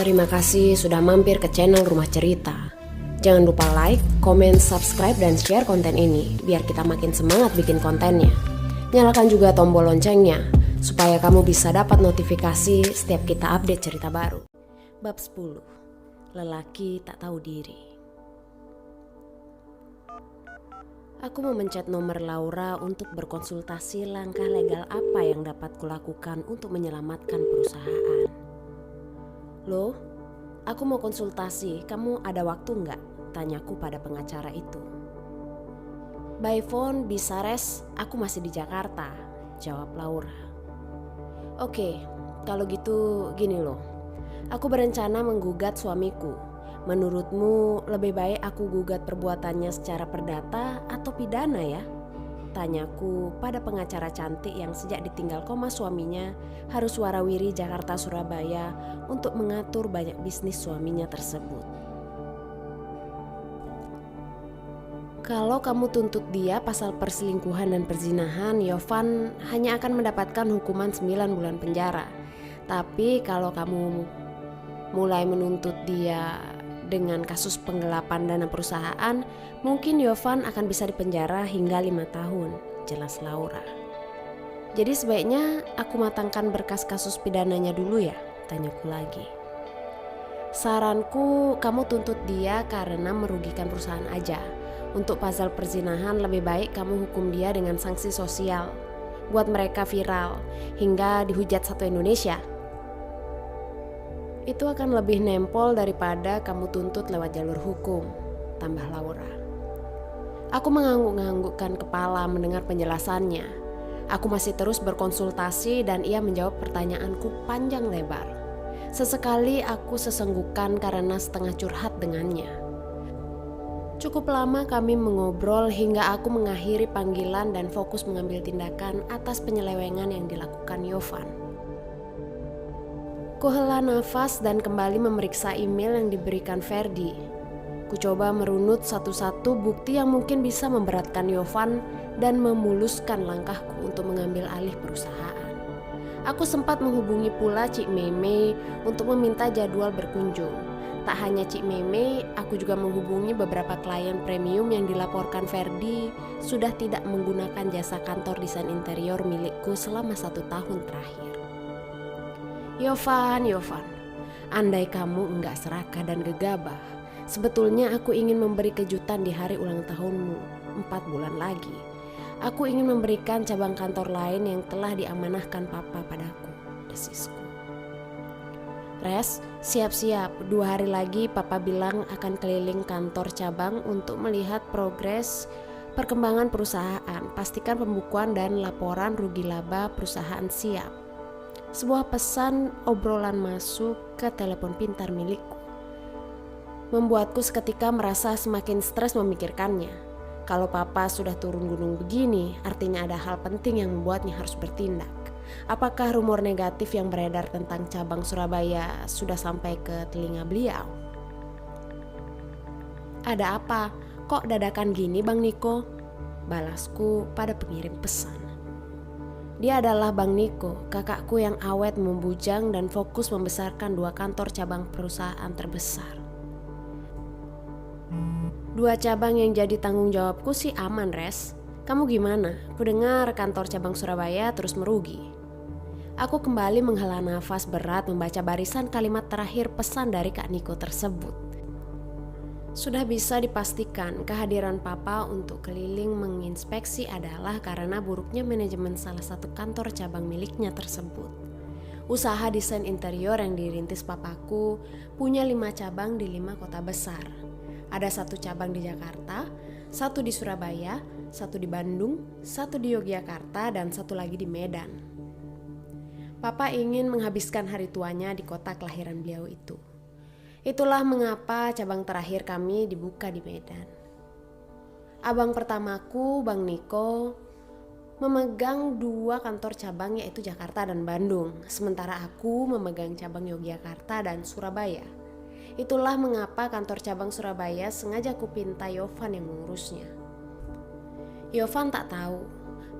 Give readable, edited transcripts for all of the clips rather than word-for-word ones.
Terima kasih sudah mampir ke channel Rumah Cerita. Jangan lupa like, komen, subscribe, dan share konten ini biar kita makin semangat bikin kontennya. Nyalakan juga tombol loncengnya supaya kamu bisa dapat notifikasi setiap kita update cerita baru. Bab 10. Lelaki tak tahu diri. Aku memencet nomor Laura untuk berkonsultasi langkah legal apa yang dapat kulakukan untuk menyelamatkan perusahaan. Loh, aku mau konsultasi, kamu ada waktu nggak? Tanyaku pada pengacara itu. By phone bisa res, aku masih di Jakarta, jawab Laura. Oke, kalau gitu gini loh, aku berencana menggugat suamiku. Menurutmu lebih baik aku gugat perbuatannya secara perdata atau pidana ya? Tanyaku pada pengacara cantik yang sejak ditinggal koma suaminya harus warawiri Jakarta Surabaya untuk mengatur banyak bisnis suaminya tersebut. Kalau kamu tuntut dia pasal perselingkuhan dan perzinahan, Yovan hanya akan mendapatkan hukuman 9 bulan penjara. Tapi kalau kamu mulai menuntut dia dengan kasus penggelapan dana perusahaan, mungkin Yovan akan bisa dipenjara hingga 5 tahun, jelas Laura. Jadi sebaiknya aku matangkan berkas kasus pidananya dulu ya, tanyaku lagi. Saranku kamu tuntut dia karena merugikan perusahaan aja. Untuk pasal perzinahan lebih baik kamu hukum dia dengan sanksi sosial, buat mereka viral hingga dihujat satu Indonesia. Itu akan lebih nempel daripada kamu tuntut lewat jalur hukum, tambah Laura. Aku mengangguk-anggukkan kepala mendengar penjelasannya. Aku masih terus berkonsultasi dan ia menjawab pertanyaanku panjang lebar. Sesekali aku sesenggukan karena setengah curhat dengannya. Cukup lama kami mengobrol hingga aku mengakhiri panggilan dan fokus mengambil tindakan atas penyelewengan yang dilakukan Yovan. Kuhela nafas dan kembali memeriksa email yang diberikan Ferdi. Kucoba merunut satu-satu bukti yang mungkin bisa memberatkan Yovan dan memuluskan langkahku untuk mengambil alih perusahaan. Aku sempat menghubungi pula Cik Meme untuk meminta jadwal berkunjung. Tak hanya Cik Meme, aku juga menghubungi beberapa klien premium yang dilaporkan Ferdi sudah tidak menggunakan jasa kantor desain interior milikku selama 1 tahun terakhir. Yovan, andai kamu enggak serakah dan gegabah, sebetulnya aku ingin memberi kejutan di hari ulang tahunmu 4 bulan lagi. Aku ingin memberikan cabang kantor lain yang telah diamanahkan papa padaku, desisku. Res, siap-siap, 2 hari lagi papa bilang akan keliling kantor cabang untuk melihat progres perkembangan perusahaan. Pastikan pembukuan dan laporan rugi laba perusahaan siap. Sebuah pesan obrolan masuk ke telepon pintar milikku. Membuatku seketika merasa semakin stres memikirkannya. Kalau papa sudah turun gunung begini, artinya ada hal penting yang membuatnya harus bertindak. Apakah rumor negatif yang beredar tentang cabang Surabaya sudah sampai ke telinga beliau? Ada apa? Kok dadakan gini Bang Niko? Balasku pada pengirim pesan. Dia adalah Bang Niko, kakakku yang awet membujang dan fokus membesarkan 2 kantor cabang perusahaan terbesar. 2 cabang yang jadi tanggung jawabku sih aman, Res. Kamu gimana? Kudengar kantor cabang Surabaya terus merugi. Aku kembali menghela nafas berat membaca barisan kalimat terakhir pesan dari Kak Niko tersebut. Sudah bisa dipastikan kehadiran papa untuk keliling menginspeksi adalah karena buruknya manajemen salah satu kantor cabang miliknya tersebut. Usaha desain interior yang dirintis papaku punya 5 cabang di 5 kota besar. Ada 1 cabang di Jakarta, 1 di Surabaya, 1 di Bandung, 1 di Yogyakarta, dan 1 lagi di Medan. Papa ingin menghabiskan hari tuanya di kota kelahiran beliau itu. Itulah mengapa cabang terakhir kami dibuka di Medan. Abang pertamaku, Bang Niko, memegang 2 kantor cabang yaitu Jakarta dan Bandung. Sementara aku memegang cabang Yogyakarta dan Surabaya. Itulah mengapa kantor cabang Surabaya sengaja kupinta Yovan yang mengurusnya. Yovan tak tahu,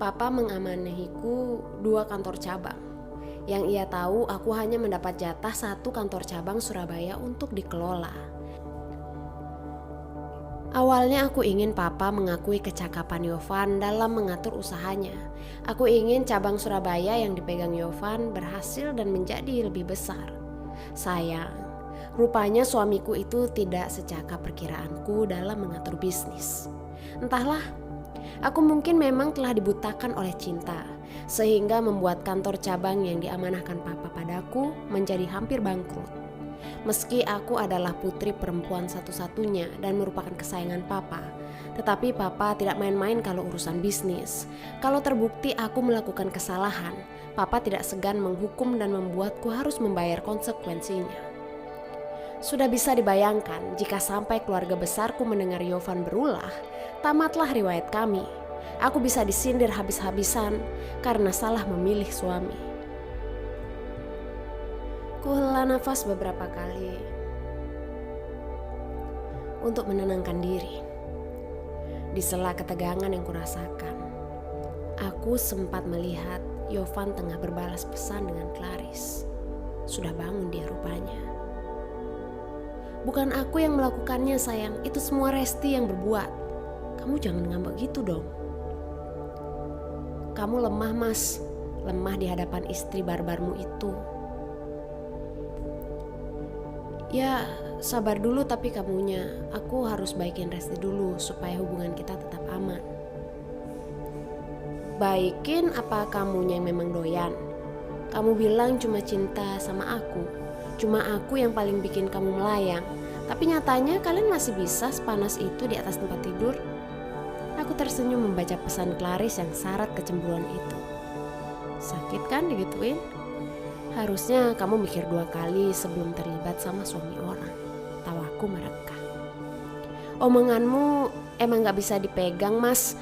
papa mengamanahiku 2 kantor cabang. Yang ia tahu aku hanya mendapat jatah satu kantor cabang Surabaya untuk dikelola. Awalnya aku ingin papa mengakui kecakapan Yovan dalam mengatur usahanya. Aku ingin cabang Surabaya yang dipegang Yovan berhasil dan menjadi lebih besar. Sayang, rupanya suamiku itu tidak secakap perkiraanku dalam mengatur bisnis. Entahlah, aku mungkin memang telah dibutakan oleh cinta, sehingga membuat kantor cabang yang diamanahkan papa padaku menjadi hampir bangkrut. Meski aku adalah putri perempuan satu-satunya dan merupakan kesayangan papa, tetapi papa tidak main-main kalau urusan bisnis. Kalau terbukti aku melakukan kesalahan, papa tidak segan menghukum dan membuatku harus membayar konsekuensinya. Sudah bisa dibayangkan jika sampai keluarga besarku mendengar Yovan berulah, tamatlah riwayat kami. Aku bisa disindir habis-habisan karena salah memilih suami. Kuhela nafas beberapa kali untuk menenangkan diri. Di sela ketegangan yang kurasakan, aku sempat melihat Yovan tengah berbalas pesan dengan Claris. Sudah bangun dia rupanya. Bukan aku yang melakukannya sayang, itu semua Resti yang berbuat. Kamu jangan ngambek gitu dong. Kamu lemah mas, lemah di hadapan istri barbarmu itu. Ya, sabar dulu tapi kamunya. Aku harus baikin Resti dulu supaya hubungan kita tetap aman. Baikin apa kamunya yang memang doyan? Kamu bilang cuma cinta sama aku. Cuma aku yang paling bikin kamu melayang. Tapi nyatanya kalian masih bisa sepanas itu di atas tempat tidur. Aku tersenyum membaca pesan Claris yang syarat kecemburuan itu. Sakit kan digituin? Harusnya kamu mikir 2 kali sebelum terlibat sama suami orang. Tawaku mereka. Omonganmu emang gak bisa dipegang mas.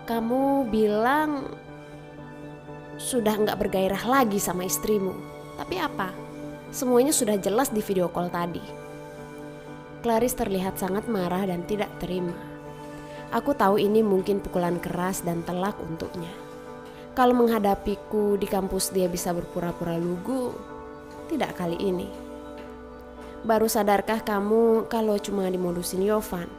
Kamu bilang sudah gak bergairah lagi sama istrimu. Tapi apa? Semuanya sudah jelas di video call tadi. Claris terlihat sangat marah dan tidak terima. Aku tahu ini mungkin pukulan keras dan telak untuknya. Kalau menghadapiku di kampus dia bisa berpura-pura lugu, tidak kali ini. Baru sadarkah kamu kalau cuma dimodusin Yovan?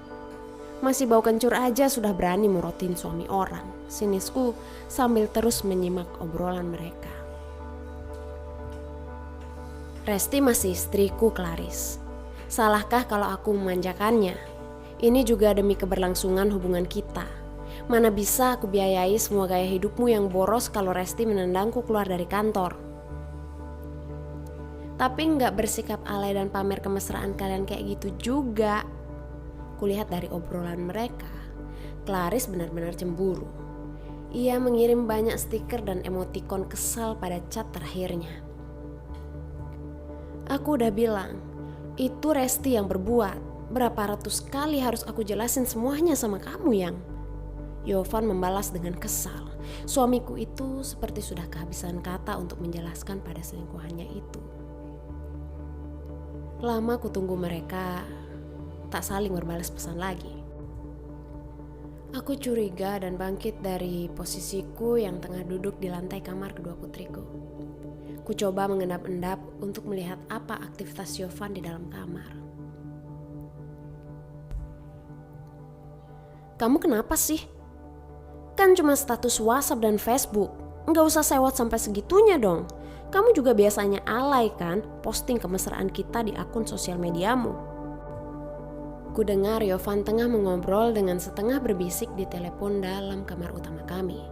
Masih bau kencur aja sudah berani morotin suami orang. Sinisku sambil terus menyimak obrolan mereka. Resti masih istriku, Claris. Salahkah kalau aku memanjakannya? Ini juga demi keberlangsungan hubungan kita. Mana bisa aku biayai semua gaya hidupmu yang boros kalau Resti menendangku keluar dari kantor. Tapi nggak bersikap alay dan pamer kemesraan kalian kayak gitu juga. Kulihat dari obrolan mereka, Claris benar-benar cemburu. Ia mengirim banyak stiker dan emotikon kesal pada chat terakhirnya. Aku udah bilang, itu Resti yang berbuat. Berapa ratus kali harus aku jelasin semuanya sama kamu yang... Yovan membalas dengan kesal. Suamiku itu seperti sudah kehabisan kata untuk menjelaskan pada selingkuhannya itu. Lama kutunggu mereka tak saling berbalas pesan lagi. Aku curiga dan bangkit dari posisiku yang tengah duduk di lantai kamar kedua putriku. Ku coba mengendap-endap untuk melihat apa aktivitas Yovan di dalam kamar. Kamu kenapa sih? Kan cuma status WhatsApp dan Facebook. Nggak usah sewot sampai segitunya dong. Kamu juga biasanya alay kan posting kemesraan kita di akun sosial mediamu. Ku dengar Yovan tengah mengobrol dengan setengah berbisik di telepon dalam kamar utama kami.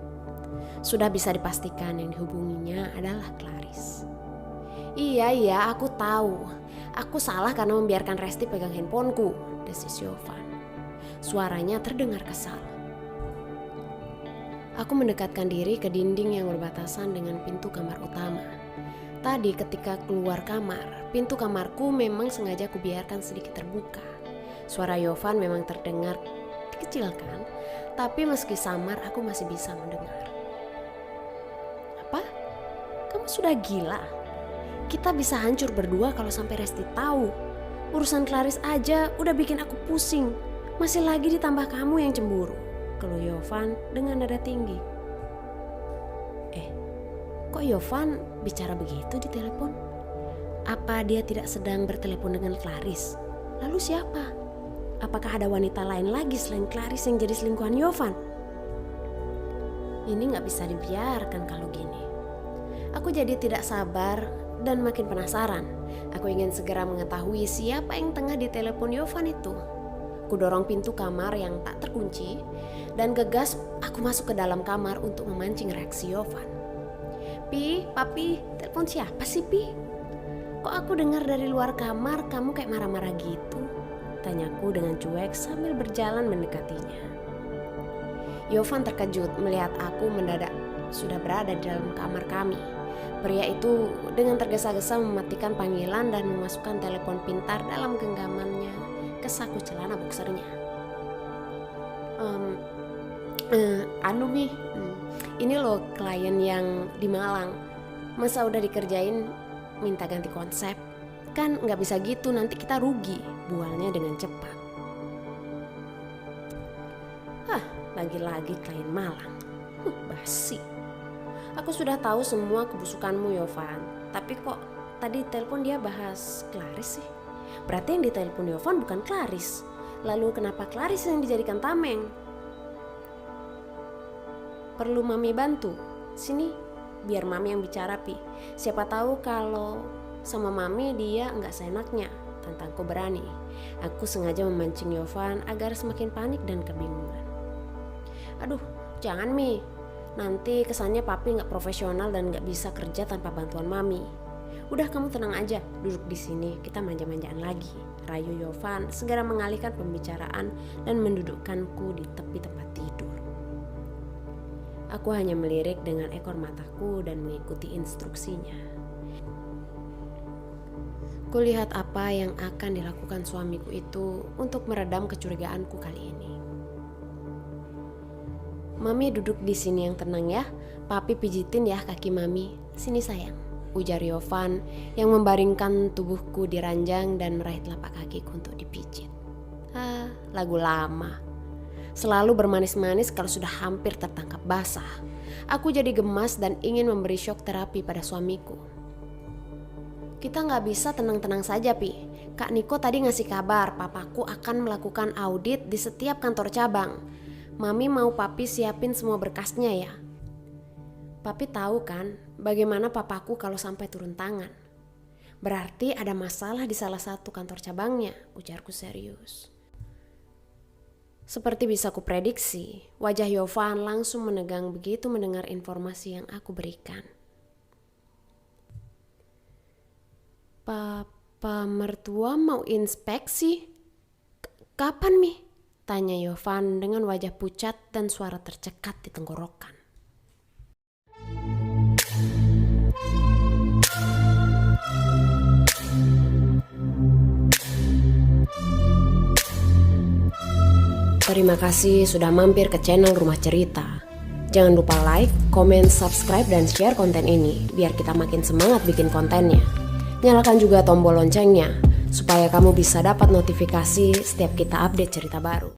Sudah bisa dipastikan yang dihubunginya adalah Claris. Iya, aku tahu. Aku salah karena membiarkan Resti pegang handphoneku, desis Yovan. Suaranya terdengar kesal. Aku mendekatkan diri ke dinding yang berbatasan dengan pintu kamar utama. Tadi ketika keluar kamar, pintu kamarku memang sengaja kubiarkan sedikit terbuka. Suara Yovan memang terdengar dikecilkan, tapi meski samar aku masih bisa mendengar. Apa? Kamu sudah gila? Kita bisa hancur berdua kalau sampai Resti tahu. Urusan Claris aja udah bikin aku pusing. Masih lagi ditambah kamu yang cemburu. Keluh Yovan dengan nada tinggi. Kok Yovan bicara begitu di telepon? Apa dia tidak sedang bertelepon dengan Claris? Lalu siapa? Apakah ada wanita lain lagi selain Claris yang jadi selingkuhan Yovan? Ini gak bisa dibiarkan kalau gini. Aku jadi tidak sabar dan makin penasaran. Aku ingin segera mengetahui siapa yang tengah ditelepon Yovan itu. Kudorong pintu kamar yang tak terkunci dan gegas aku masuk ke dalam kamar untuk memancing reaksi Yovan. Pi, papi, telepon siapa sih Pi? Kok aku dengar dari luar kamar kamu kayak marah-marah gitu? Tanyaku dengan cuek sambil berjalan mendekatinya. Yovan terkejut melihat aku mendadak sudah berada di dalam kamar kami. Pria itu dengan tergesa-gesa mematikan panggilan dan memasukkan telepon pintar dalam genggamannya ke saku celana boxernya. Anu Mi, ini loh klien yang di Malang. Masa udah dikerjain minta ganti konsep? Kan nggak bisa gitu, nanti kita rugi, bualnya dengan cepat. Lagi-lagi klien Malang. Basi. Aku sudah tahu semua kebusukanmu Yovan, tapi kok tadi telepon dia bahas Claris sih? Berarti yang ditelepon Yovan bukan Claris. Lalu kenapa Claris yang dijadikan tameng? Perlu Mami bantu? Sini, biar Mami yang bicara Pi. Siapa tahu kalau sama Mami dia nggak seenaknya. Tantangku berani. Aku sengaja memancing Yovan agar semakin panik dan kebingungan. Aduh, jangan Mi. Nanti kesannya papi gak profesional dan gak bisa kerja tanpa bantuan Mami. Udah kamu tenang aja, duduk di sini, kita manja-manjaan lagi. Rayu Yovan segera mengalihkan pembicaraan dan mendudukkanku di tepi tempat tidur. Aku hanya melirik dengan ekor mataku dan mengikuti instruksinya. Kulihat apa yang akan dilakukan suamiku itu untuk meredam kecurigaanku kali ini. Mami duduk di sini yang tenang ya, papi pijitin ya kaki Mami. Sini sayang, ujar Yovan yang membaringkan tubuhku di ranjang dan meraih telapak kakiku untuk dipijit. Lagu lama. Selalu bermanis-manis kalau sudah hampir tertangkap basah. Aku jadi gemas dan ingin memberi shock terapi pada suamiku. Kita gak bisa tenang-tenang saja Pi. Kak Niko tadi ngasih kabar papaku akan melakukan audit di setiap kantor cabang. Mami mau papi siapin semua berkasnya ya. Papi tahu kan bagaimana papaku kalau sampai turun tangan. Berarti ada masalah di salah satu kantor cabangnya, ujarku serius. Seperti bisa kuprediksi, wajah Yovan langsung menegang begitu mendengar informasi yang aku berikan. Papa mertua mau inspeksi? Kapan Mi? Tanya Yovan dengan wajah pucat dan suara tercekat di tenggorokan. Terima kasih sudah mampir ke channel Rumah Cerita. Jangan lupa like, komen, subscribe, dan share konten ini biar kita makin semangat bikin kontennya. Nyalakan juga tombol loncengnya supaya kamu bisa dapat notifikasi setiap kita update cerita baru.